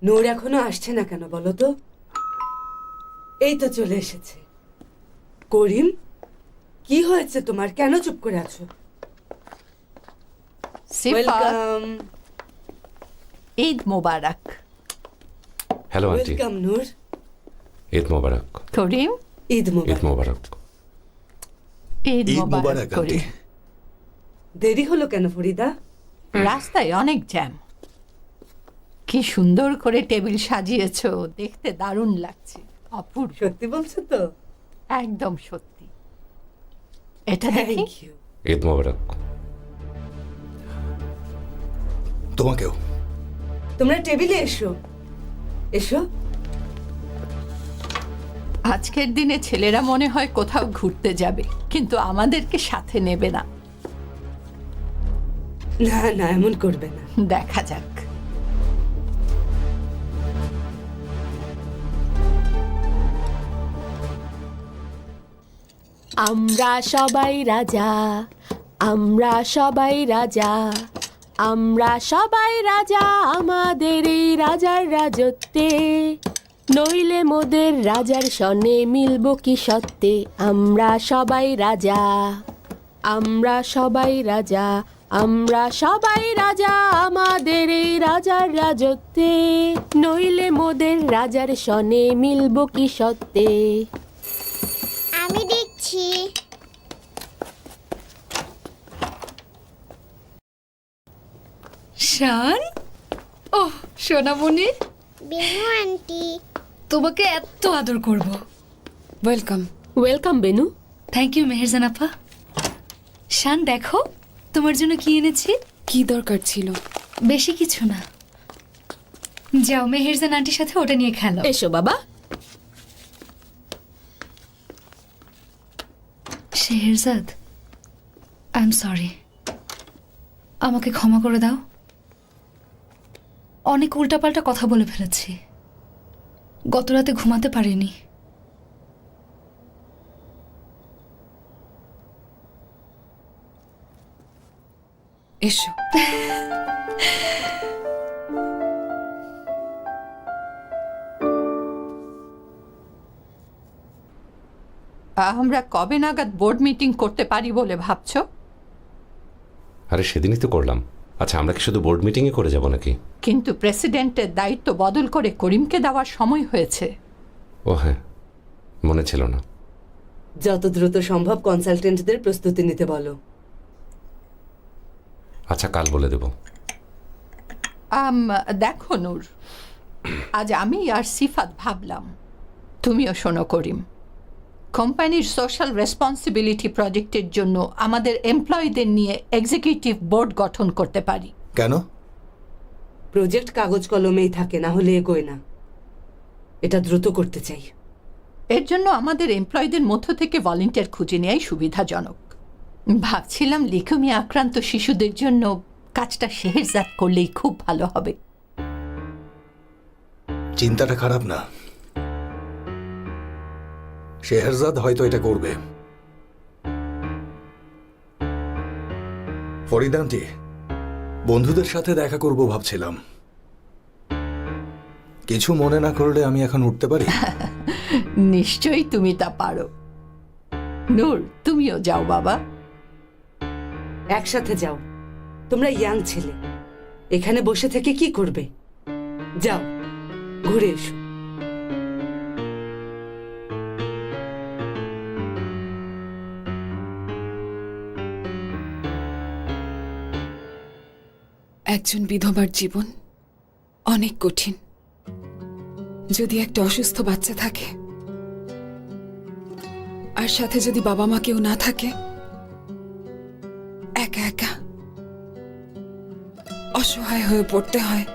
নূর এখনো আসছে না কেন বলো তো? এই তো চলে এসেছে। করিম, কি হয়েছে তোমার? কেন চুপ করে আছো? ওয়েলকাম। ঈদ মোবারক। Hello aunty. Welcome Noor. Eid মোবারক। করিম, ঈদ ঈদ মোবারক। মোবারক। ঈদ মোবারক আন্টি। করিম। দেরি হলো কেন ফরিদা? রাস্তায় অনেক জ্যাম। কি সুন্দর করে টেবিল সাজিয়েছো, দেখতে দারুণ লাগছে। অপূর্ব। সত্যি বলছো তো? একদম সত্যি। এটা দেখি। Thank you. ঈদ মোবারক। তোমাকেও। তোমরা টেবিলে এসো, এসো। আজকের দিনে ছেলেরা মনে হয় কোথাও ঘুরতে যাবে, কিন্তু আমাদেরকে সাথে নেবে না। না না, এমন করবে না। দেখা যাক। আমরা সবাই রাজা, আমরা সবাই রাজা, আমরা সবাই রাজা আমাদের এই রাজার রাজত্বে। নইলে মোদের রাজার সনে মিলব কি সত্ত্বে। আমরা সবাই রাজা, আমরা সবাই রাজা, আমরা সবাই রাজা আমাদের এই রাজার রাজত্বে। নইলে মোদের রাজার সনে মিলব কি সত্ত্বে। আমি দেখছি। শান, ওহ সোনামণি, বেনু আন্টি। তোমাকে এত আদর করব। Welcome. Welcome Benu. Thank you Meherjaan আপা। শান দেখো, তোমার জন্য কি এনেছি। কি দরকার ছিল? বেশি কিছু না, যাও মেহেরজান আন্টির সাথে ওটা নিয়ে খেলো। এসো বাবা। শেহরজাদ, আই এম সরি, আমাকে ক্ষমা করে দাও। অনেক উল্টাপাল্টা কথা বলে ফেলেছি, গত রাতে ঘুমাতে পারিনি। এসো। আমরা কবে নাগাদ বোর্ড মিটিং করতে পারি বলে ভাবছো? আরে সেদিনই তো করলাম। আচ্ছা, আমরা কি শুধু বোর্ড মিটিংয়ে করে যাব নাকি? কিন্তু প্রেসিডেন্টের দায়িত্ব বদল করে করিমকে দেওয়ার সময় হয়েছে। ও হ্যাঁ, মনে ছিল না। যত দ্রুত সম্ভব কনসালটেন্টদের প্রস্তুতি নিতে বলো। আচ্ছা, কাল বলে দেব। দেখো নূর, আজ আমি আর সিফাত ভাবলাম, তুমিও শোনো করিম, কোম্পানির সোশ্যাল রেসপন্সিবিলিটি প্রজেক্টের জন্য আমাদের এমপ্লয়ীদের নিয়ে এক্সিকিউটিভ বোর্ড গঠন করতে পারি। কেন? প্রজেক্ট কাগজ কলমেই থাকে, না হলে এগোয় না। এটা দ্রুত করতে চাই। এর জন্য আমাদের এমপ্লয়ীদের মধ্য থেকে ভলেন্টিয়ার খুঁজে নেওয়াই সুবিধাজনক। ভাবছিলাম লিকুমিয়া আক্রান্ত শিশুদের জন্য কাজটা শেহরজাদ করলেই খুব ভালো হবে। চিন্তাটা খারাপ না। শেহরজাদ হয়তো এটা করবে। ফরিদা আন্টি, বন্ধুদের সাথে দেখা করব ভাবছিলাম। কিছু মনে না করলে আমি এখন উঠতে পারি? নিশ্চয়ই তুমি তা পারো। নূর, তুমিও যাও বাবা। একসাথে যাও, তোমরা ইয়াং ছেলে, এখানে বসে থেকে কি করবে? যাও, ঘুরে এসো। একজন বিধবার জীবন অনেক কঠিন। যদি একটা অসুস্থ বাচ্চা থাকে আর সাথে যদি বাবা মা কেউ না থাকে, একা একা অসহায় হয়ে পড়তে হয়।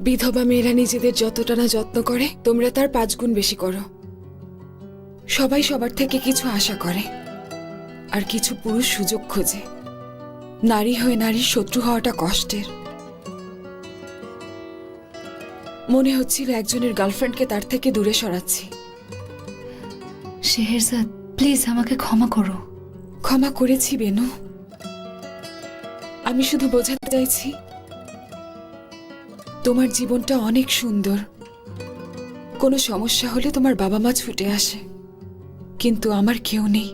বিধবা মেয়েরা নিজেদের যতটা না যত্ন করে, তোমরা তার 5 গুণ বেশি করো। সবাই সবার থেকে কিছু আশা করে, আর কিছু পুরুষ সুযোগ খোঁজে। নারী হয়ে নারীর শত্রু হওয়াটা কষ্টের। মনে হচ্ছিল একজনের গার্লফ্রেন্ডকে তার থেকে দূরে সরাচ্ছি। শেহরজাদ, প্লিজ আমাকে ক্ষমা করো। ক্ষমা করেছি বেনু। আমি শুধু বোঝাতে চাইছি তোমার জীবনটা অনেক সুন্দর। কোনো সমস্যা হলে তোমার বাবা মা ছুটে আসে, কিন্তু আমার কেউ নেই।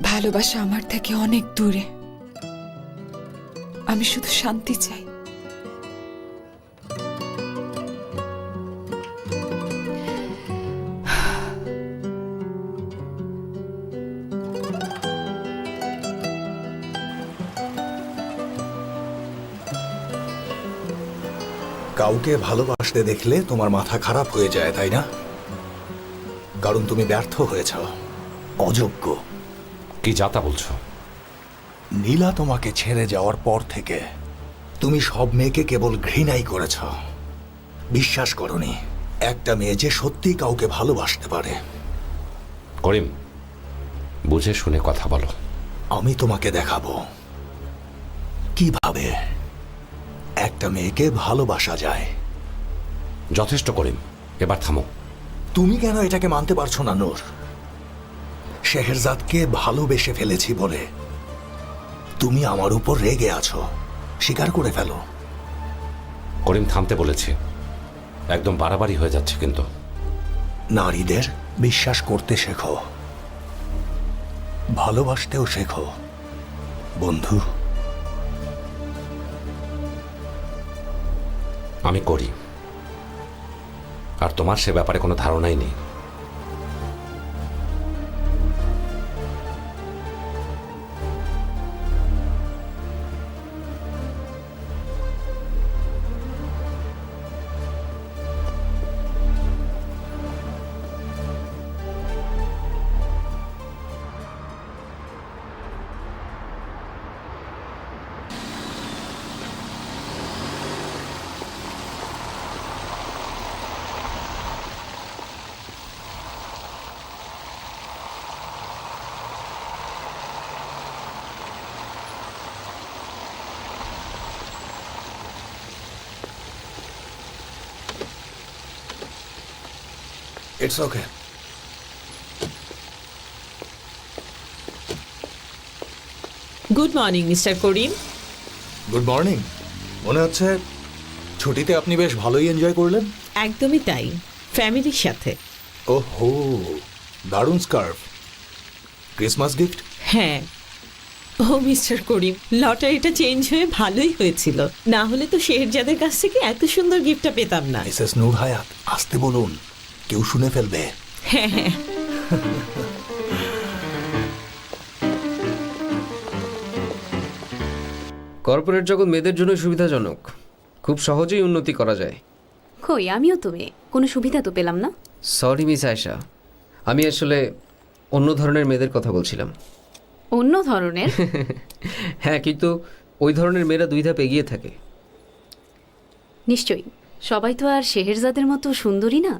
ভালোবাসা আমার থেকে অনেক দূরে। আমি শুধু শান্তি চাই। কাউকে ভালোবাসতে দেখলে তোমার মাথা খারাপ হয়ে যায়, তাই না? কারণ তুমি ব্যর্থ হয়েছ, অযোগ্য। কি যাতা বলছো? নীলা তোমাকে ছেড়ে যাওয়ার পর থেকে তুমি সব মেয়েকে কেবল ঘৃণাই করেছ। বিশ্বাস করনি একটা মেয়ে যে সত্যি কাউকে ভালোবাসতে পারে। করিম, বুঝে শুনে কথা বলো। আমি তোমাকে দেখাবো কিভাবে একটা মেয়েকে ভালোবাসা যায়। যথেষ্ট করিম, এবার থামো। তুমি কেন এটাকে মানতে পারছো না নূর? শেহরজাদকে ভালোবেসে ফেলেছি বলে তুমি আমার উপর রেগে আছো। স্বীকার করে ফেলো। করিম, থামতে বলেছি। একদম বাড়াবাড়ি হয়ে যাচ্ছে কিন্তু। নারীদের বিশ্বাস করতে শেখো, ভালোবাসতেও শেখো বন্ধু। আমি করি, আর তোমার সে ব্যাপারে কোনো ধারণাই নেই। It's okay. Good morning mister Karim. Good morning. মনে হচ্ছে ছুটিতে আপনি বেশ ভালোই এনজয় করলেন। একদমই তাই, ফ্যামিলির সাথে। ওহো, দারুণ স্কার্ফ। Christmas gift? হ্যাঁ। ও মিস্টার করিম, লটারিটা চেঞ্জ হয়ে ভালোই হয়েছিল, না হলে তো শেহরজাদের কাছ থেকে এত সুন্দর গিফটটা পেতাম না। মিসেস নূর হায়াত, আসতে বলুন, কেউ শুনে ফেলবে। হ্যাঁ হ্যাঁ। কর্পোরেট জগৎ মেয়েদের জন্য সুবিধাজনক, খুব সহজেই উন্নতি করা যায়। কই, আমিও তো মেয়ে, কোনো সুবিধা তো পেলাম না। সরি মিস আয়েশা, আমি আসলে অন্য ধরনের মেয়েদের কথা বলছিলাম। অন্য ধরনের? হ্যাঁ, কিন্তু ওই ধরনের মেয়েরা দুই ধাপ এগিয়ে থাকে। নিশ্চয়ই, সবাই তো আর শেহরজাদের মতো সুন্দরী না।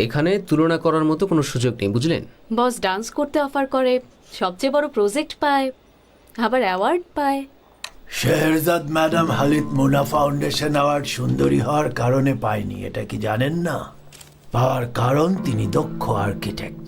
এখানে তুলনা করার মতো কোনো সুযোগ নেই, বুঝলেন? বস ডান্স করতে অফার করে, সবচেয়ে বড় প্রজেক্ট পায়, আবার অ্যাওয়ার্ড পায়। শেহরজাদ ম্যাডাম হালিদ মুনা ফাউন্ডেশন অ্যাওয়ার্ড সুন্দরী হওয়ার কারণে পায়নি, এটা কি জানেন না? পাওয়ার কারণ তিনি দক্ষ আর্কিটেক্ট।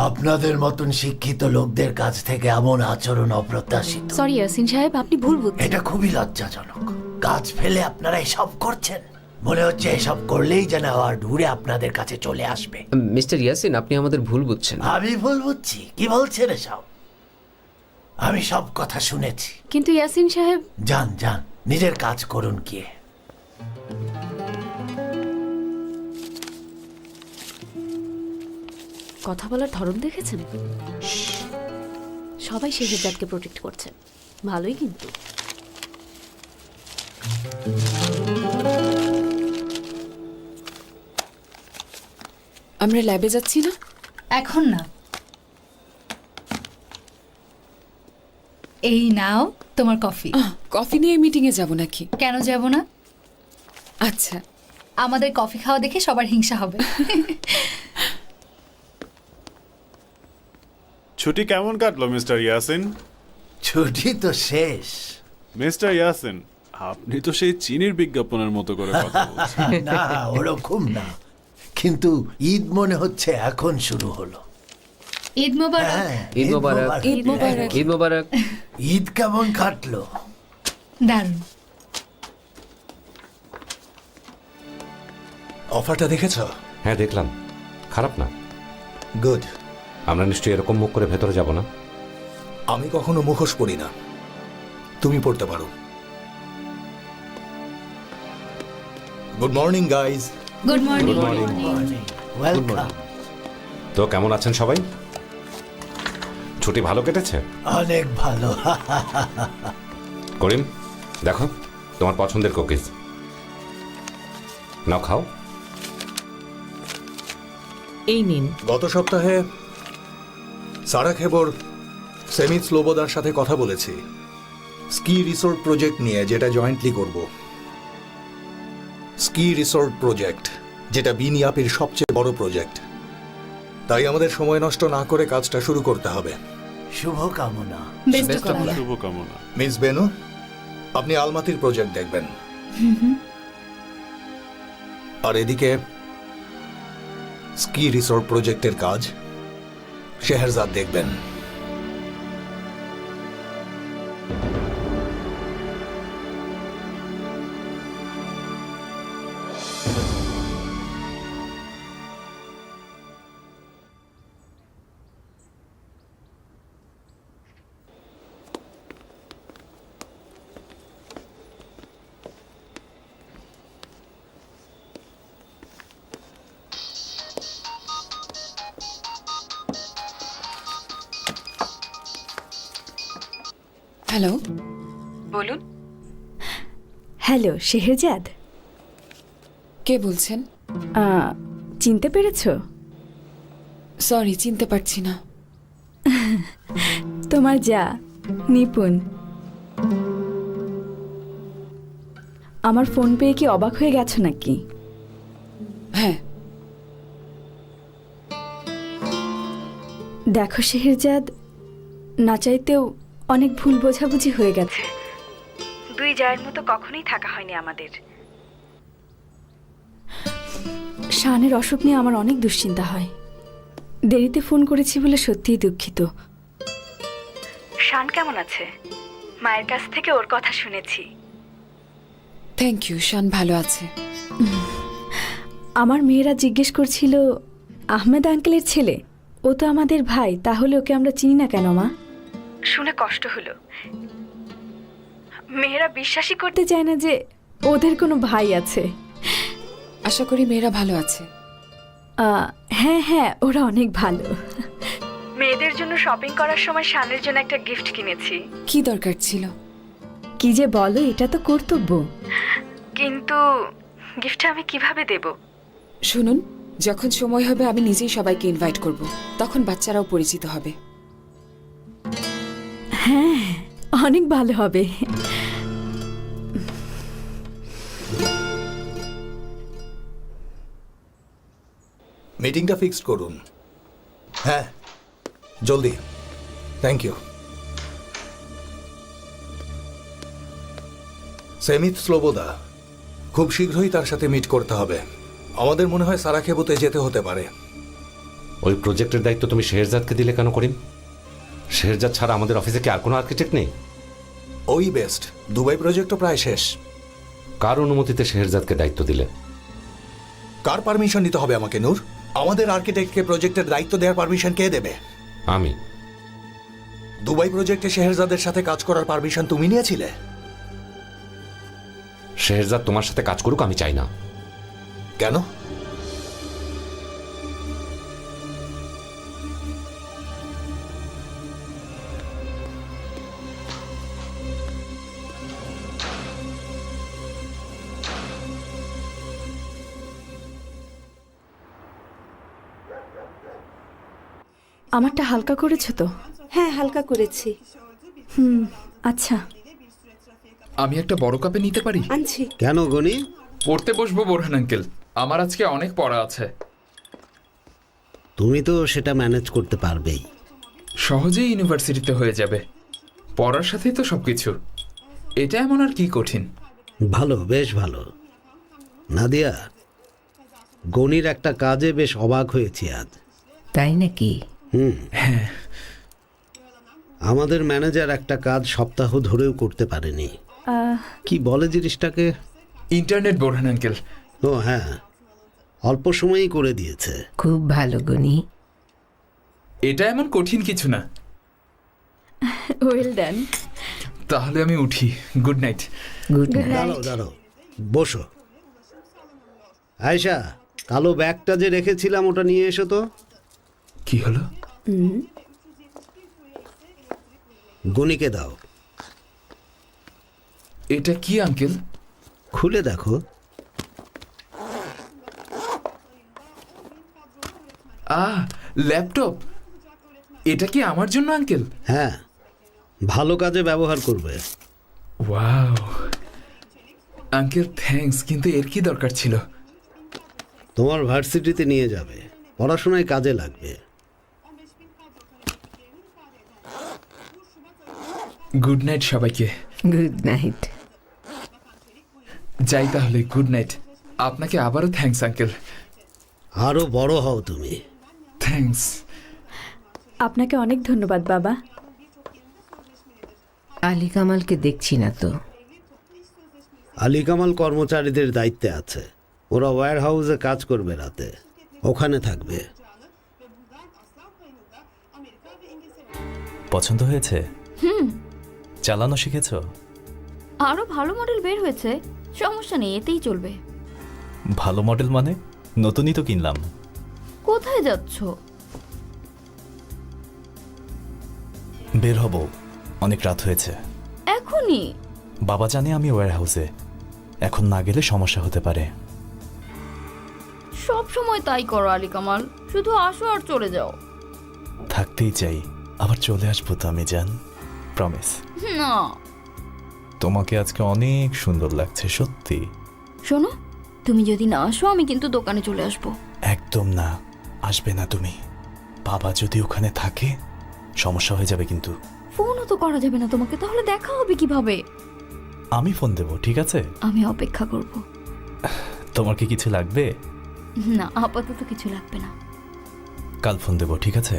আপনাদের মতন শিক্ষিত লোকদের কাছ থেকে এমন আচরণ অপ্রত্যাশিত। সরি ইয়াসিন সাহেব, আপনি ভুল বুঝছেন। এটা খুবই লজ্জাজনক। কাজ ফেলে আপনারা এসব করছেন, মনে হচ্ছে এসব করলেই যেন অ্যাওয়ার্ড উড়ে আপনাদের কাছে চলে আসবে। মিস্টার ইয়াসিন, আপনি আমাদের ভুল বুঝছেন। আমি ভুল বুঝছি? কি বলছেন এসব? আমি সব কথা শুনেছি। কিন্তু ইয়াসিন সাহেব। যান যান, নিজের কাজ করুন গিয়ে। কথা বলার ধরন দেখেছেন? সবাই শেহরজাদকে প্রোটেক্ট করছে, ভালোই কিন্তু। আমরা ল্যাবে যাচ্ছি না? এখন না। এই নাও তোমার কফি। কফি নিয়ে মিটিংয়ে যাব নাকি? কেন যাব না? আচ্ছা। আমাদের কফি খাওয়া দেখে সবার হিংসা হবে। ছুটি কেমন কাটলো মিস্টার ইয়াসিন? ছুটি তো শেষ। মিস্টার ইয়াসিন, আপনি তো সেই চিনির বিজ্ঞাপনের মতো করে কথা বলছেন। না, ওরকম না, কিন্তু ঈদ মনে হচ্ছে এখন শুরু হলো। ঈদ মোবারক। হ্যাঁ, ঈদ মোবারক। ঈদ মোবারক। ঈদ মোবারক। ঈদ কেমন কাটলো? দারুণ। অফারটা দেখেছ? হ্যাঁ দেখলাম, খারাপ না। গুড। আমরা নিশ্চয়ই এরকম মুখ করে ভেতরে যাব না। আমি কখনো মুখোশ পরি না, তুমি পড়তে পারো। Good morning guys. Good morning. Good morning. Welcome. তো কেমন আছেন সবাই? ছুটি ভালো কেটেছে? অনেক ভালো। করিম, দেখো তোমার পছন্দের কুকিজ, নাও খাও। এই নিন। গত সপ্তাহে সারাক্ষেবর সেমিত স্লোবোদার সাথে কথা বলেছি স্কি রিসোর্ট প্রজেক্ট নিয়ে, যেটা জয়েন্টলি করব। স্কি রিসোর্ট প্রজেক্ট, যেটা বিনিয়াপের সবচেয়ে বড় প্রজেক্ট। তাই আমাদের সময় নষ্ট না করে কাজটা শুরু করতে হবে। শুভকামনা। শুভকামনা। মিস বেনু, আপনি আলমাতির প্রজেক্ট দেখবেন, আর এদিকে স্কি রিসোর্ট প্রজেক্টের কাজ শেহরজাদ দেখবেন। হ্যালো, বলুন। হ্যালো শেহরজাদ, কে বলছেন? চিনতে পেরেছো? সরি, চিনতে পারছি না। তোমার যা নিপুণ। আমার ফোন পেয়ে কি অবাক হয়ে গেছো নাকি? হ্যাঁ, দেখো শেহরজাদ, না চাইতেও অনেক ভুল বোঝাবুঝি হয়ে গেছে। দুই জায়ের মতো কখনোই থাকা হয়নি আমাদের। শানের অসুখ নিয়ে আমার অনেক দুশ্চিন্তা হয়। দেরিতে ফোন করেছি বলে সত্যিই দুঃখিত। শান কেমন আছে? মায়ের কাছ থেকে ওর কথা শুনেছি। থ্যাংক ইউ, শান ভালো আছে। আমার মেয়েরা জিজ্ঞেস করছিল আহমেদ আঙ্কেলের ছেলে, ও তো আমাদের ভাই, তাহলে ওকে আমরা চিনি না কেন মা? শুনে কষ্ট হলো। মেয়েরা বিশ্বাসই করতে চায় না যে ওদের কোনো ভাই আছে। আশা করি মেয়েরা ভালো আছে। হ্যাঁ হ্যাঁ, ওরা অনেক ভালো। মেয়েদের জন্য শপিং করার সময় শানের জন্য একটা গিফট কিনেছি। কি দরকার ছিল? কি যে বলো, এটা তো কর্তব্য। কিন্তু গিফটটা আমি কিভাবে দেব? শুনুন, যখন সময় হবে আমি নিজেই সবাইকে ইনভাইট করব, তখন বাচ্চারাও পরিচিত হবে। হ্যাঁ, অনেক ভালো হবে। মিটিংটা ফিক্সড করুন। হ্যাঁ, জলদি। Thank you. সেমিত স্লোবোদা, খুব শীঘ্রই তার সাথে মিট করতে হবে। আমাদের মনে হয় সারাক্ষেবুতে যেতে হতে পারে। ওই প্রজেক্টের দায়িত্ব তুমি শেহরজাদকে দিলে কেন করিম? শেহরজাদ ছাড়া আমাদের অফিসে কি আর কোনো আর্কিটেক্ট নেই? ওই বেস্ট। দুবাই প্রজেক্টও প্রায় শেষ। কার অনুমতিতে শেহরজাদকে দায়িত্ব দিলে? কার পারমিশন নিতে হবে আমাকে নূর? আমাদের আর্কিটেক্টকে প্রজেক্টের দায়িত্ব দেওয়ার পারমিশন কে দেবে? আমি। দুবাই প্রজেক্টে শেহরজাদের সাথে কাজ করার পারমিশন তুমি নিয়েছিলে? শেহরজাদ তোমার সাথে কাজ করুক আমি চাই না। কেন? আমারটা হালকা করেছো তো? হ্যাঁ, হালকা করেছি। আচ্ছা, আমি একটা বড় কাপে নিতে পারি? আনছি। কেন গনি? পড়তে বসবো বোরহান আঙ্কেল, আমার আজকে অনেক পড়া আছে। তুমি তো সেটা ম্যানেজ করতে পারবেই। সহজেই ইউনিভার্সিটিতে হয়ে যাবে, পড়ার সাথেই তো সবকিছু। এটা এমন আর কি কঠিন? ভালো, বেশ ভালো। নাদিয়া, গনির একটা কাজে বেশ অবাক হয়েছি আজ। তাই নাকি? হ্যাঁ আমাদের ম্যানেজার একটা কাজ সপ্তাহ ধরেও করতে পারেনি। কি বলে জিনিসটাকে? Internet Borhan uncle. ও হ্যাঁ, অল্প সময়েই করে দিয়েছে। খুব ভালো গুনি। এটা এমন কঠিন কিছু না। Well done. তাহলে আমি উঠি। Good night. দাঁড়াও দাঁড়াও, বসো। আয়শা, কালো ব্যাগটা যে রেখেছিলাম ওটা নিয়ে এসো তো। কি হলো? গনিকে দাও। এটা কি আঙ্কেল? খুলে দেখো। ল্যাপটপ। এটা কি আমার জন্য আঙ্কেল? হ্যাঁ, ভালো কাজে ব্যবহার করবে। ওয়াও আঙ্কেল, থ্যাঙ্কস, কিন্তু এর কি দরকার ছিল? তোমার ভার্সিটিতে নিয়ে যাবে, পড়াশোনায় কাজে লাগবে। গুড নাইট সবাইকে। Good night. যাই তাহলে, গুড নাইট। আপনাকে আবারও থ্যাঙ্কস আঙ্কেল। আরো বড় হও তুমি। থ্যাঙ্কস। আপনাকে অনেক ধন্যবাদ বাবা। আলী কামালকে দেখছি না তো। আলী কামাল কর্মচারীদের দায়িত্বে আছে। ওরা ওয়্যার হাউসে কাজ করবে, রাতে ওখানে থাকবে। পছন্দ হয়েছে? চালানো শিখেছো? আরো ভালো মডেল বের হয়েছে, সমস্যা নেই, এতেই চলবে। ভালো মডেল মানে? নতুনই তো কিনলাম। কোথায় যাচ্ছ? বের হব, অনেক রাত হয়েছে। এখনই? বাবা জানে আমি ওয়্যার হাউসে, এখন না গেলে সমস্যা হতে পারে। সব সময় তাই করো আলী কামাল, শুধু আসো আর চলে যাও। থাকতেই চাই, আবার চলে আসবো তো আমি, জান, প্রমিস। না। তোমাকে আজকে অনেক সুন্দর লাগছে, সত্যি। শোনো, তুমি যদি না আসো আমি কিন্তু দোকানে চলে আসবো। একদম না, আসবে না তুমি। বাবা যদি ওখানে থাকে সমস্যা হয়ে যাবে কিন্তু। ফোনও তো করা যাবে না তোমাকে, তাহলে দেখা হবে কিভাবে? আমি ফোন দেবো, ঠিক আছে? আমি অপেক্ষা করব। তোমার কি কিছু লাগবে? না, আপাতত কিছু লাগবে না। কাল ফোন দেবো, ঠিক আছে?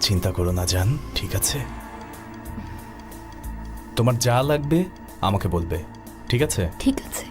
চিন্তা করো না জান, ঠিক আছে? তোমার যা লাগবে আমাকে বলবে, ঠিক আছে? ঠিক আছে।